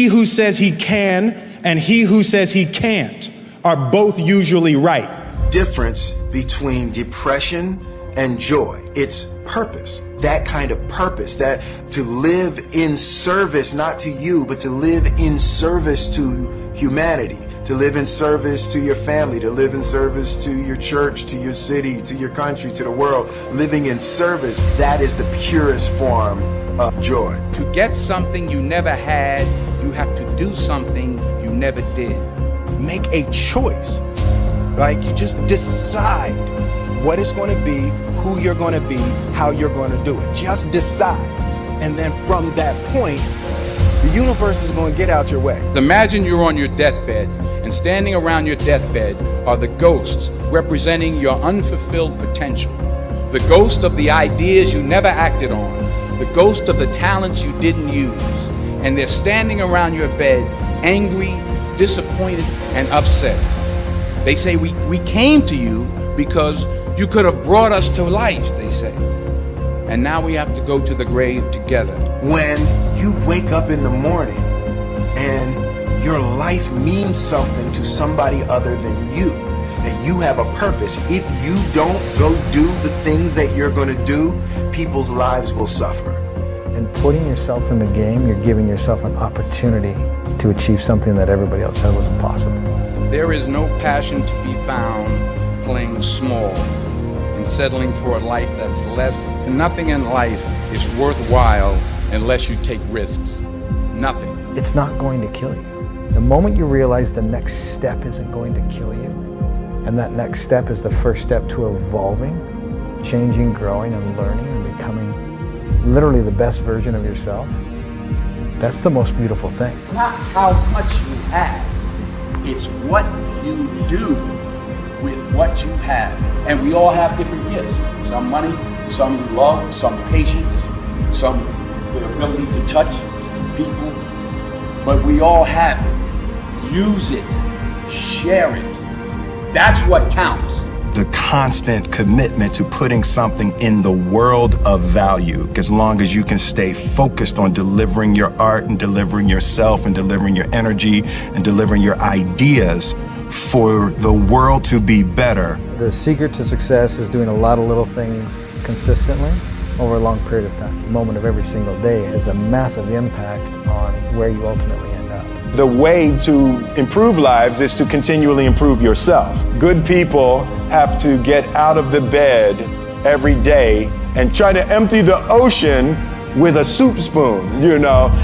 he who says he can and he who says he can't are both usually right. Difference between depression and joy. It's purpose. That kind of purpose, that to live in service, not to you, but to live in service to humanity, to live in service to your family, to live in service to your church, to your city, to your country, to the world. Living in service, that is the purest form of joy. To get something you never had, you have to do something you never did. Make a choice. Like, you just decide what it's going to be, who you're going to be, how you're going to do it. Just decide. And then from that point, the universe is going to get out your way. Imagine you're on your deathbed, and standing around your deathbed are the ghosts representing your unfulfilled potential. The ghost of the ideas you never acted on. The ghost of the talents you didn't use. And they're standing around your bed, angry, disappointed, and upset. They say, we came to you because you could have brought us to life, they say. And now we have to go to the grave together. When you wake up in the morning and your life means something to somebody other than you, that you have a purpose. If you don't go do the things that you're going to do, people's lives will suffer. And putting yourself in the game, you're giving yourself an opportunity to achieve something that everybody else said was impossible. There is no passion to be found playing small and settling for a life that's less. Nothing in life is worthwhile unless you take risks. Nothing. It's not going to kill you. The moment you realize the next step isn't going to kill you, and that next step is the first step to evolving, changing, growing, and learning, and becoming literally the best version of yourself, that's the most beautiful thing. Not how much you have, it's what you do with what you have. And we all have different gifts. Some money, some love, some patience, some the ability to touch people. But we all have it. Use it. Share it. That's what counts. The constant commitment to putting something in the world of value. As long as you can stay focused on delivering your art and delivering yourself and delivering your energy and delivering your ideas for the world to be better. The secret to success is doing a lot of little things consistently over a long period of time. The moment of every single day has a massive impact on where you ultimately end up. The way to improve lives is to continually improve yourself. Good people have to get out of the bed every day and try to empty the ocean with a soup spoon,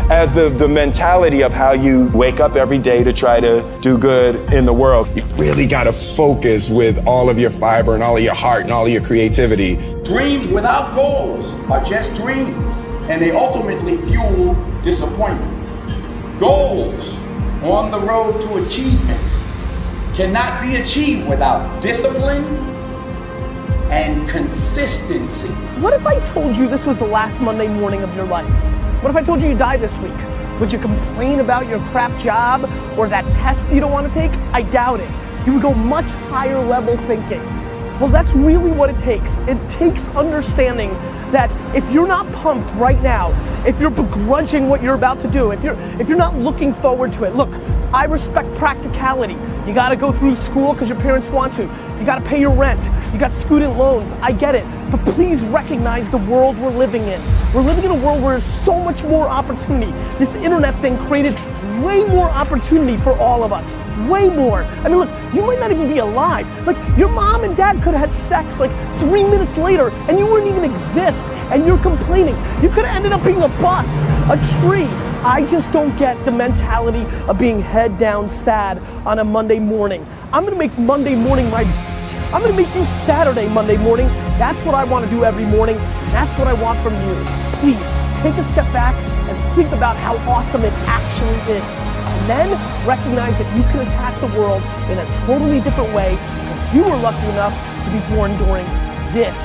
as the mentality of how you wake up every day to try to do good in the world. You really got to focus with all of your fiber and all of your heart and all of your creativity. Dreams without goals are just dreams, and they ultimately fuel disappointment. Goals on the road to achievement cannot be achieved without discipline and consistency. What if I told you this was the last Monday morning of your life? What if I told you you die this week? Would you complain about your crap job or that test you don't want to take? I doubt it. You would go much higher level thinking. Well, that's really what it takes. It takes understanding that if you're not pumped right now, if you're begrudging what you're about to do, if you're not looking forward to it, look, I respect practicality. You gotta go through school because your parents want to. You gotta pay your rent. You got student loans. I get it. But please recognize the world we're living in. We're living in a world where there's so much more opportunity. This internet thing created way more opportunity for all of us. Way more. I mean, look, you might not even be alive. Like, your mom and dad could have had sex like 3 minutes later and you wouldn't even exist. And you're complaining. You could have ended up being a bus, a tree. I just don't get the mentality of being head down sad on a Monday morning. I'm gonna make Monday morning I'm gonna make you Saturday Monday morning. That's what I wanna do every morning. That's what I want from you. Please, take a step back and think about how awesome it actually is. And then recognize that you can attack the world in a totally different way because you were lucky enough to be born during this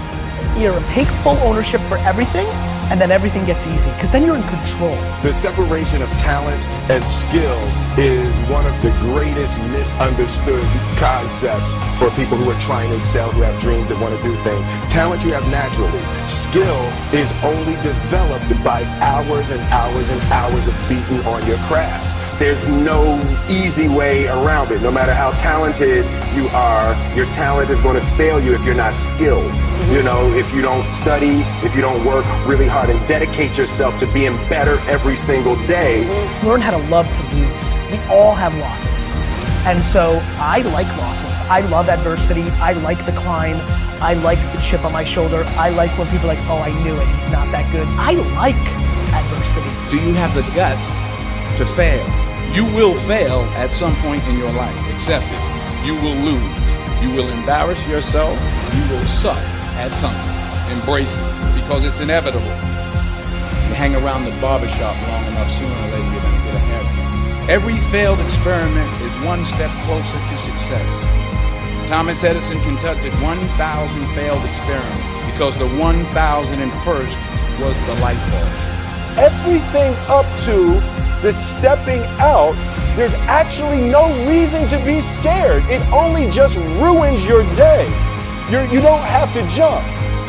era. Take full ownership for everything, and then everything gets easy, because then you're in control. The separation of talent and skill is one of the greatest misunderstood concepts for people who are trying to excel, who have dreams and want to do things. Talent you have naturally. Skill is only developed by hours and hours and hours of beating on your craft. There's no easy way around it. No matter how talented you are, your talent is going to fail you if you're not skilled. You know, if you don't study, if you don't work really hard and dedicate yourself to being better every single day. Learn how to love to lose. We all have losses. And so I like losses. I love adversity. I like the climb. I like the chip on my shoulder. I like when people are like, oh, I knew it. He's not that good. I like adversity. Do you have the guts to fail? You will fail at some point in your life. Accept it. You will lose. You will embarrass yourself. You will suck at something. Embrace it because it's inevitable. You hang around the barbershop long enough, sooner or later you're going to get a haircut. Every failed experiment is one step closer to success. Thomas Edison conducted 1,000 failed experiments because the 1,001st was the light bulb. Everything up to the stepping out, there's actually no reason to be scared. It only just ruins your day. You don't have to jump.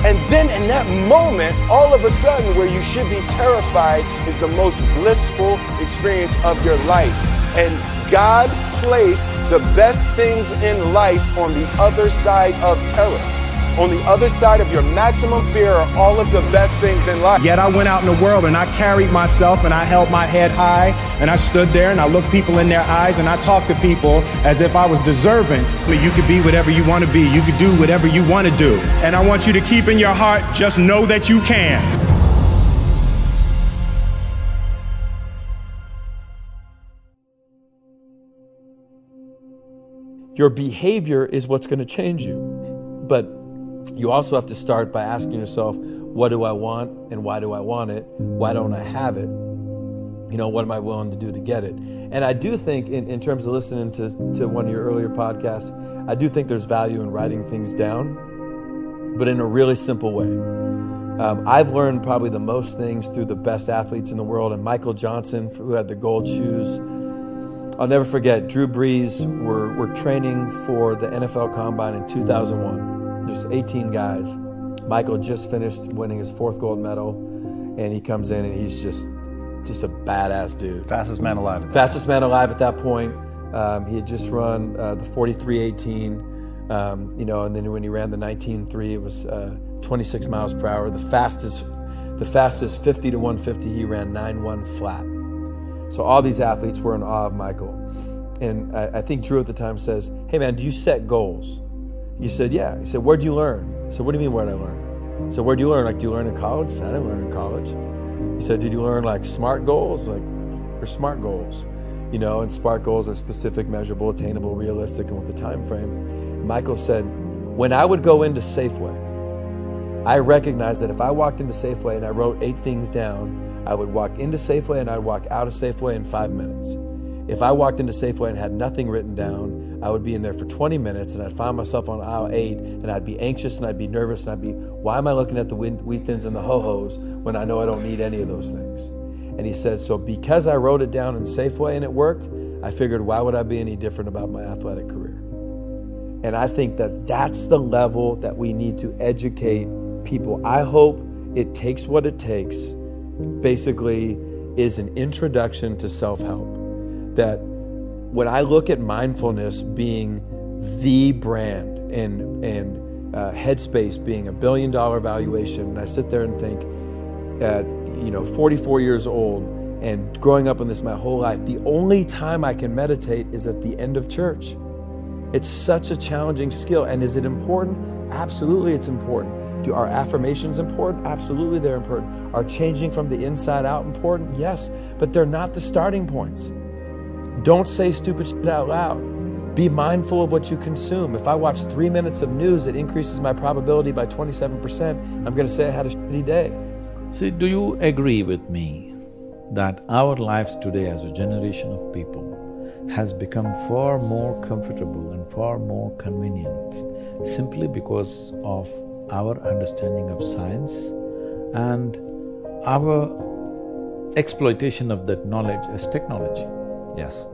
And then in that moment, all of a sudden, where you should be terrified is the most blissful experience of your life. And God placed the best things in life on the other side of terror. On the other side of your maximum fear are all of the best things in life. Yet I went out in the world and I carried myself and I held my head high and I stood there and I looked people in their eyes and I talked to people as if I was deserving. You could be whatever you want to be. You could do whatever you want to do. And I want you to keep in your heart, just know that you can. Your behavior is what's going to change you. But you also have to start by asking yourself, what do I want and why do I want it? Why don't I have it? You know, what am I willing to do to get it? And I do think in terms of listening to one of your earlier podcasts, I do think there's value in writing things down, but in a really simple way. I've learned probably the most things through the best athletes in the world, and Michael Johnson, who had the gold shoes. I'll never forget, Drew Brees were training for the NFL Combine in 2001. There's 18 guys. Michael just finished winning his 4th gold medal, and he comes in and he's just a badass dude. Fastest man alive. Fastest man alive at that point. He had just run the 43.18, you know, and then when he ran the 19.3, it was 26 miles per hour. The fastest 50 to 150, he ran 9.1 flat. So all these athletes were in awe of Michael. And I think Drew at the time says, hey man, do you set goals? He said, yeah. He said, where'd you learn? I said, what do you mean where'd I learn? He said, where'd you learn? Like, do you learn in college? I said, I didn't learn in college. He said, did you learn like SMART goals? Like, or SMART goals? You know, and SMART goals are specific, measurable, attainable, realistic, and with a time frame. Michael said, when I would go into Safeway, I recognized that if I walked into Safeway and I wrote 8 things down, I would walk into Safeway and I'd walk out of Safeway in 5 minutes. If I walked into Safeway and had nothing written down, I would be in there for 20 minutes and I'd find myself on aisle 8 and I'd be anxious and I'd be nervous and I'd be, why am I looking at the wheat thins and the ho-hos when I know I don't need any of those things? And he said, so because I wrote it down in Safeway and it worked, I figured why would I be any different about my athletic career? And I think that that's the level that we need to educate people. I hope it takes what it takes, basically is an introduction to self-help. That when I look at mindfulness being the brand and Headspace being $1 billion valuation, and I sit there and think at 44 years old and growing up in this my whole life, the only time I can meditate is at the end of church. It's such a challenging skill. And is it important? Absolutely it's important. Are affirmations important? Absolutely they're important. Are changing from the inside out important? Yes, but they're not the starting points. Don't say stupid shit out loud. Be mindful of what you consume. If I watch 3 minutes of news, it increases my probability by 27%. I'm going to say I had a shitty day. See, do you agree with me that our lives today as a generation of people has become far more comfortable and far more convenient simply because of our understanding of science and our exploitation of that knowledge as technology? Yes,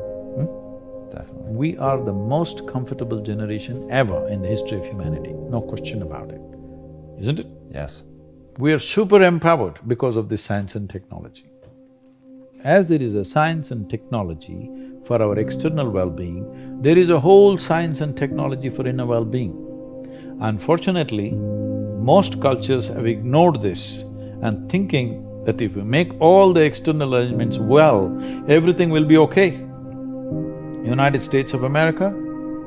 definitely. We are the most comfortable generation ever in the history of humanity, no question about it, isn't it? Yes. We are super empowered because of this science and technology. as there is a science and technology for our external well-being, there is a whole science and technology for inner well-being. Unfortunately, most cultures have ignored this and thinking that if we make all the external arrangements well, everything will be okay. United States of America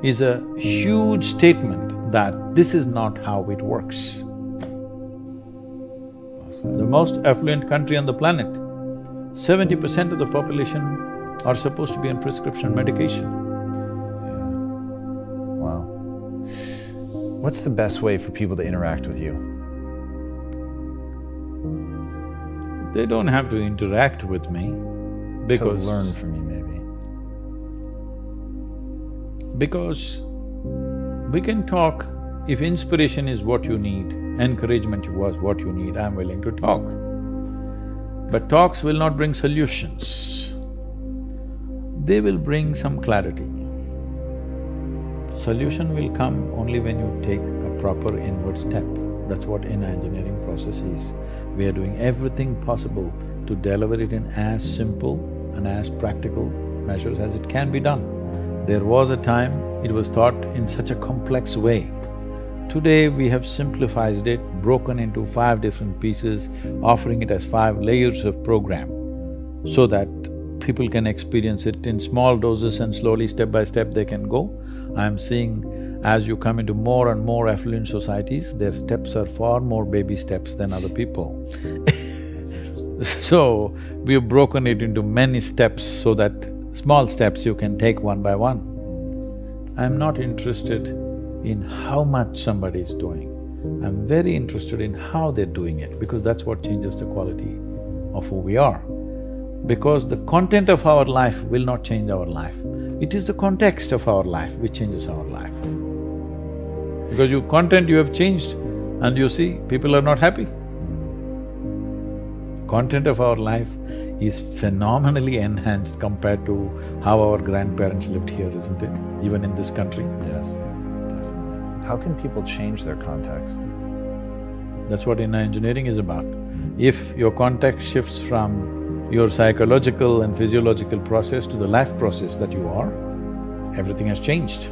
is a huge statement that this is not how it works. The most affluent country on the planet, 70% of the population are supposed to be on prescription medication. Wow. What's the best way for people to interact with you? They don't have to interact with me because… To learn from you, maybe. Because we can talk, if inspiration is what you need, encouragement was what you need, I'm willing to talk. But talks will not bring solutions. They will bring some clarity. Solution will come only when you take a proper inward step. That's what inner engineering process is. We are doing everything possible to deliver it in as simple and as practical measures as it can be done. There was a time it was taught in such a complex way. Today we have simplified it, broken into 5 different pieces, offering it as 5 layers of program so that people can experience it in small doses and slowly, step by step, they can go. I'm seeing as you come into more and more affluent societies, their steps are far more baby steps than other people. That's interesting. So, we have broken it into many steps so that small steps you can take one by one. I'm not interested in how much somebody is doing. I'm very interested in how they're doing it, because that's what changes the quality of who we are. Because the content of our life will not change our life. It is the context of our life which changes our life. Because your content you have changed and you see, people are not happy. Content of our life is phenomenally enhanced compared to how our grandparents lived here, isn't it? Even in this country. Yes, definitely. How can people change their context? That's what inner engineering is about. If your context shifts from your psychological and physiological process to the life process that you are, everything has changed.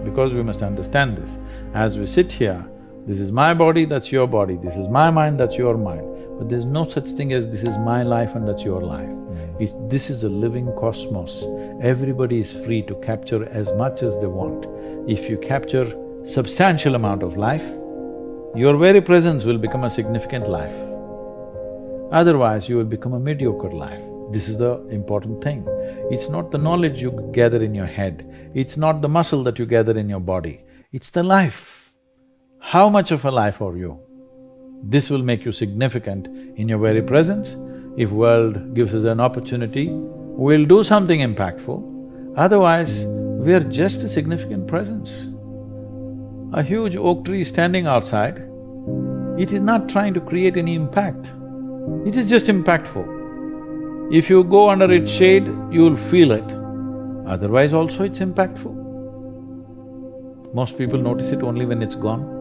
Because we must understand this. As we sit here, this is my body, that's your body, this is my mind, that's your mind. But there's no such thing as this is my life and that's your life. This is a living cosmos. Everybody is free to capture as much as they want. If you capture substantial amount of life, your very presence will become a significant life. Otherwise, you will become a mediocre life. This is the important thing. It's not the knowledge you gather in your head, it's not the muscle that you gather in your body, it's the life. How much of a life are you? This will make you significant in your very presence. If world gives us an opportunity, we'll do something impactful. Otherwise, we are just a significant presence. A huge oak tree standing outside, it is not trying to create any impact. It is just impactful. If you go under its shade, you'll feel it. Otherwise also it's impactful. Most people notice it only when it's gone.